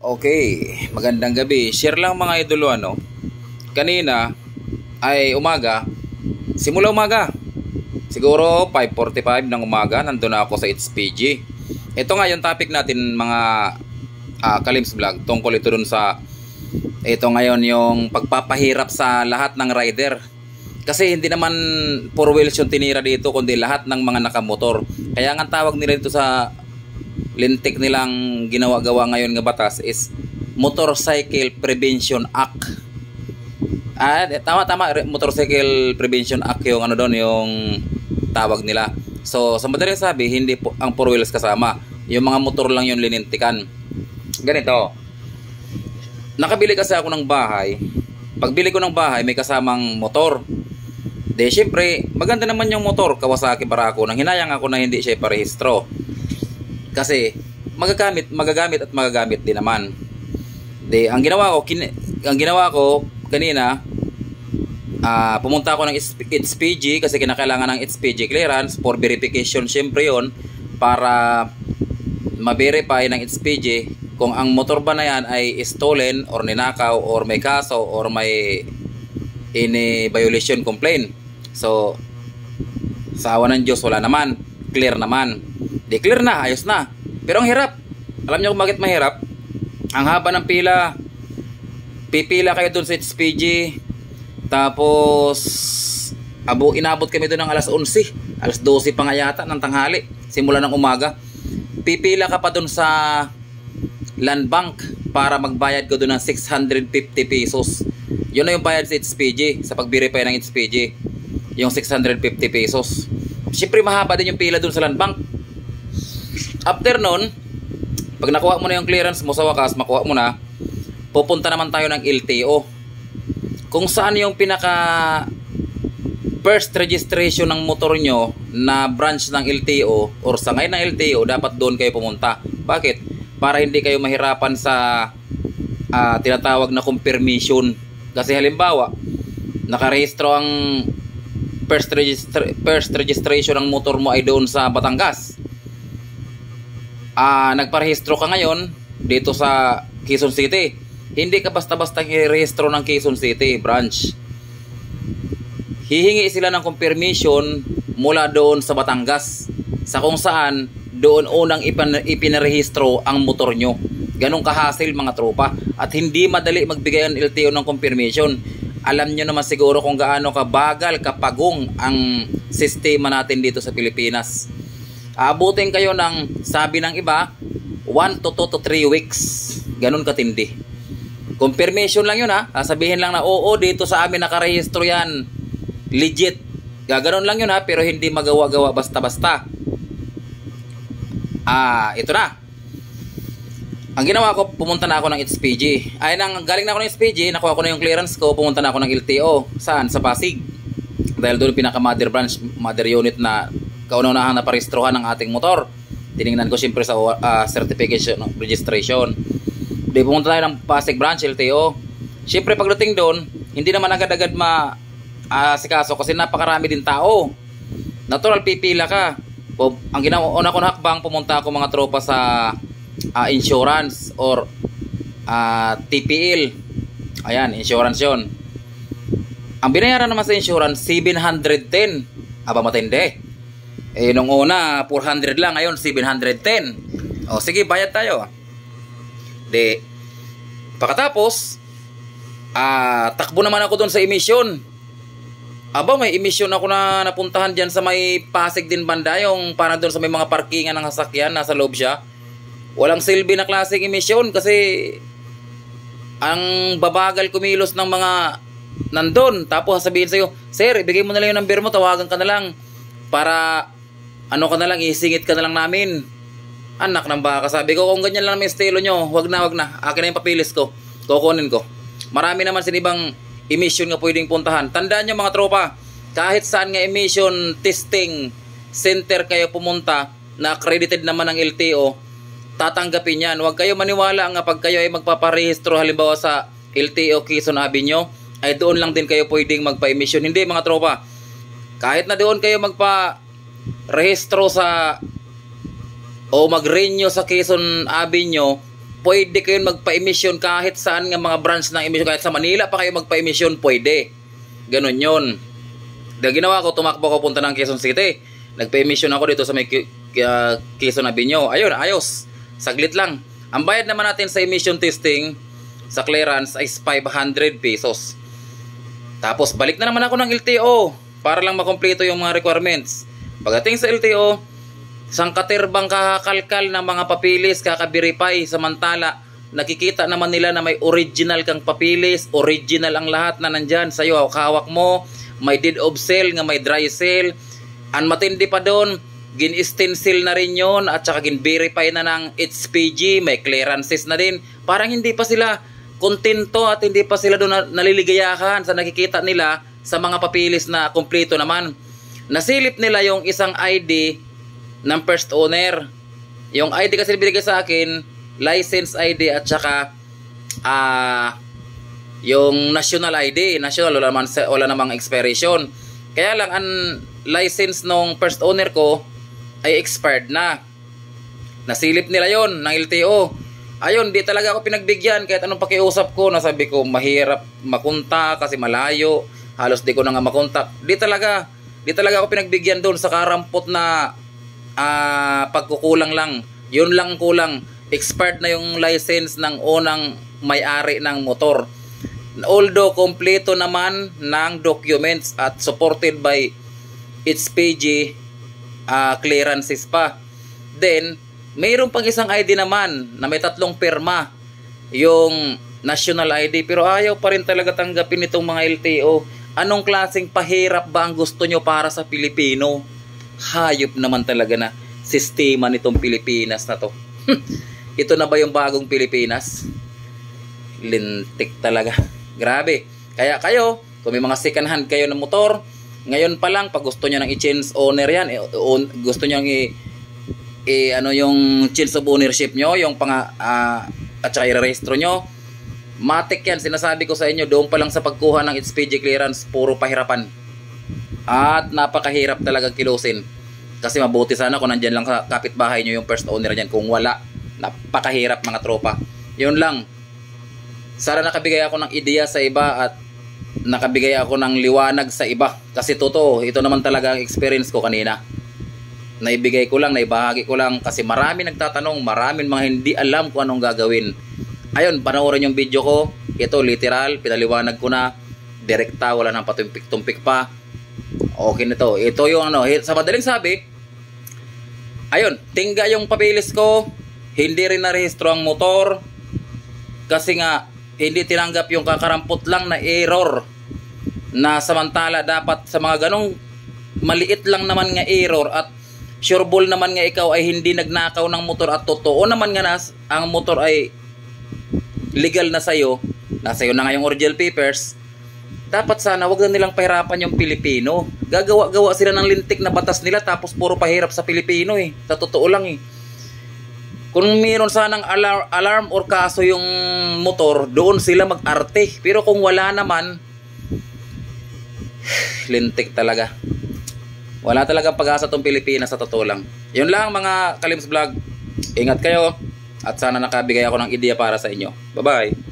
Okay, magandang gabi. Share lang mga idolo Kanina ay umaga, simula umaga. Siguro 5:45 ng umaga nandun na ako sa HPG. Ito nga yung topic natin mga Kalims Vlog. Tungkol ito dun sa ito ngayon yung pagpapahirap sa lahat ng rider. Kasi hindi naman 4 wheels yung tinira dito kundi lahat ng mga nakamotor. Kaya nga tawag nila dito sa lintik nilang ginawa-gawa ngayon nga batas is Motorcycle Prevention Act. Tama, Motorcycle Prevention Act yung doon yung tawag nila. So sa madaling sabi, hindi po ang 4 wheels kasama. Yung mga motor lang yung linintikan. Ganito. Nakabili kasi ako ng bahay. Pagbili ko ng bahay, may kasamang motor. De syempre, maganda naman yung motor, Kawasaki Barako. Nang hinayang ako na hindi siya parehistro. Kasi magagamit din naman. De ang ginawa ko kanina, pumunta ako ng HPG kasi kinakailangan ng HPG clearance for verification, syempre yon, para ma-verify ng HPG kung ang motor ba na yan ay stolen or ninakaw or may kaso or may violation complaint. So sa awa ng Diyos wala naman, clear naman. Declare na, ayos na. Pero ang hirap. Alam niyo kung bakit mahirap? Ang haba ng pila. Pipila kayo dun sa HPG. Tapos inabot kami dun ng alas 11. Alas 12 pa nga yata ng tanghali. Simula ng umaga. Pipila ka pa dun sa land bank para magbayad ko dun ng 650 pesos. Yun na yung bayad sa HPG, sa pag-verify ng HPG. Yung 650 pesos. Siyempre mahaba din yung pila dun sa land bank. After nun, pag nakuha mo na yung clearance mo sa wakas, makuha mo na, pupunta naman tayo ng LTO. Kung saan yung pinaka first registration ng motor nyo na branch ng LTO or sangay ng LTO, dapat doon kayo pumunta. Bakit? Para hindi kayo mahirapan sa tinatawag na confirmation. Kasi halimbawa, nakarehistro ang first registration ng motor mo ay doon sa Batangas. Nagparehistro ka ngayon dito sa Quezon City. Hindi ka basta-basta i-rehistro ng Quezon City branch. Hihingi sila ng confirmation mula doon sa Batangas, sa kung saan doon unang ipinarehistro ang motor nyo. Ganong kahasil mga tropa. At hindi madali magbigay ang LTO ng confirmation. Alam nyo naman siguro kung gaano kabagal, kapagong ang sistema natin dito sa Pilipinas. Aabutin kayo ng, sabi ng iba, 1 to 2 to 3 weeks. Ganun katindi. Confirmation lang yun sabihin lang na oo, dito sa amin nakarehistro yan. Legit. Gaganon lang yun pero hindi magawa-gawa basta-basta. Ito na. Ang ginawa ko, pumunta na ako ng HPG. Galing na ako ng HPG, nakuha ko na yung clearance ko, pumunta na ako ng LTO. Saan? Sa Pasig. Dahil doon pinaka-mother branch, mother unit na kauna-unahan na parehistrohan ng ating motor. Tiningnan ko siyempre sa certification of registration. Di pumunta tayo ng Pasig branch, LTO. Siyempre pagdating doon, hindi naman agad-agad sikaso kasi napakarami din tao. Natural, pipila ka. Ang una ko na hakbang, pumunta ako mga tropa sa insurance or TPL. Ayan, insurance yon. Ang binayaran naman sa insurance, 710. Matindi. Nung una, 400 lang. Ngayon, 710. O, sige, bayad tayo. Pagkatapos, takbo naman ako doon sa emission. May emission ako na napuntahan dyan sa may Pasig din banda. Yung parang doon sa may mga parkingan ng sasakyan, nasa loob siya. Walang silbi na klaseng emission kasi ang babagal kumilos ng mga nandun. Tapos sabihin sa'yo, sir, ibigay mo na lang yung number mo, tawagan ka na lang para isingit ka na lang namin. Anak ng baka, sabi ko, kung ganyan lang may estilo nyo, wag na. Akin na yung papilis ko, kukunin ko. Marami naman sinibang emission nga pwedeng puntahan. Tandaan nyo mga tropa, kahit saan nga emission testing center kayo pumunta na accredited naman ng LTO, tatanggapin yan. Huwag kayo maniwala nga pag kayo ay magpaparehistro halimbawa sa LTO Quezon Avenue, ay doon lang din kayo pwedeng magpa-emission. Hindi mga tropa, kahit na doon kayo magpa-rehistro sa o mag-renew sa Quezon Avenue, pwede kayo magpa-emission kahit saan nga mga branch ng emission. Kahit sa Manila pa kayo magpa-emission, pwede. Ganon yun. Dahil ginawa ko, tumakbo ko punta ng Quezon City. Nagpa-emission ako dito sa may Quezon Avenue. Ayun, ayos. Saglit lang. Ang bayad naman natin sa emission testing sa clearance ay 500 pesos. Tapos balik na naman ako ng LTO para lang makumpleto yung mga requirements. Pagdating sa LTO, sangkaterbang kakakalkal ng mga papilis, kaka-verify, samantala nakikita naman nila na may original kang papilis, original ang lahat na nandyan sa'yo, hawak mo, may deed of sale, nga may dry sale. Ang matindi pa doon, gin-stencil na rin yun at saka gin-verify na ng HPG, may clearances na din. Parang hindi pa sila kontento at hindi pa sila doon naliligayahan sa nakikita nila sa mga papilis na kumpleto naman. Nasilip nila yung isang ID ng first owner. Yung ID kasi binigay sa akin, license ID at saka yung national ID. National, wala namang expiration. Kaya lang ang license nung first owner ko ay expired na. Nasilip nila yon ng LTO. Ayun, di talaga ako pinagbigyan kahit anong pakiusap ko. Nasabi ko mahirap makunta kasi malayo. Halos di ko na nga makontak. Di talaga ako pinagbigyan doon sa karampot na pagkukulang lang. Yun lang kulang. Expired na yung license ng unang may-ari ng motor. Although kompleto naman ng documents at supported by HPG clearances pa. Then mayroon pang isang ID naman na may 3 pirma, yung national ID, pero ayaw pa rin talaga tanggapin itong mga LTO. Anong klaseng pahirap ba ang gusto nyo para sa Pilipino? Hayop naman talaga na sistema nitong Pilipinas na to. Ito na ba yung bagong Pilipinas? Lintik talaga. Grabe. Kaya kayo, kung may mga second hand kayo ng motor, ngayon pa lang, pag gusto nyo nang i-change owner yan, gusto nyo yung change of ownership nyo, yung at saka i-rehistro nyo, matik yan. Sinasabi ko sa inyo, doon pa lang sa pagkuha ng HPG clearance, puro pahirapan. At napakahirap talaga kilusin. Kasi mabuti sana kung nandyan lang sa kapitbahay nyo yung first owner dyan. Kung wala, napakahirap mga tropa. Yun lang. Sana nakabigay ako ng ideya sa iba at nakabigay ako ng liwanag sa iba. Kasi totoo, ito naman talaga ang experience ko kanina. Naibigay ko lang, naibahagi ko lang kasi marami nagtatanong, maraming mga hindi alam kung anong gagawin. Ayun, panoorin yung video ko. Ito literal, pinaliwanag ko na. Direkta, wala nang patumpik-tumpik pa. Okay na to. Ito yung sa madaling sabi, ayun, tingga yung papilis ko. Hindi rin narehistro ang motor. Kasi nga, hindi tinanggap yung kakarampot lang na error. Na samantala dapat sa mga ganong maliit lang naman nga error at sureball naman nga ikaw ay hindi nagnakaw ng motor at totoo naman nga ang motor ay legal na sa'yo, nasa iyo na nga yung original papers, dapat sana wag na nilang pahirapan yung Pilipino. Gagawa-gawa sila ng lintik na batas nila tapos puro pahirap sa Pilipino eh. Sa totoo lang eh. Kung mayroon sanang alarm or kaso yung motor, doon sila mag-arte. Pero kung wala naman, lintik talaga. Wala talaga pag-asa tong Pilipinas sa totoo lang. Yun lang mga Kalims Vlog. Ingat kayo at sana nakabigay ako ng ideya para sa inyo. Bye-bye.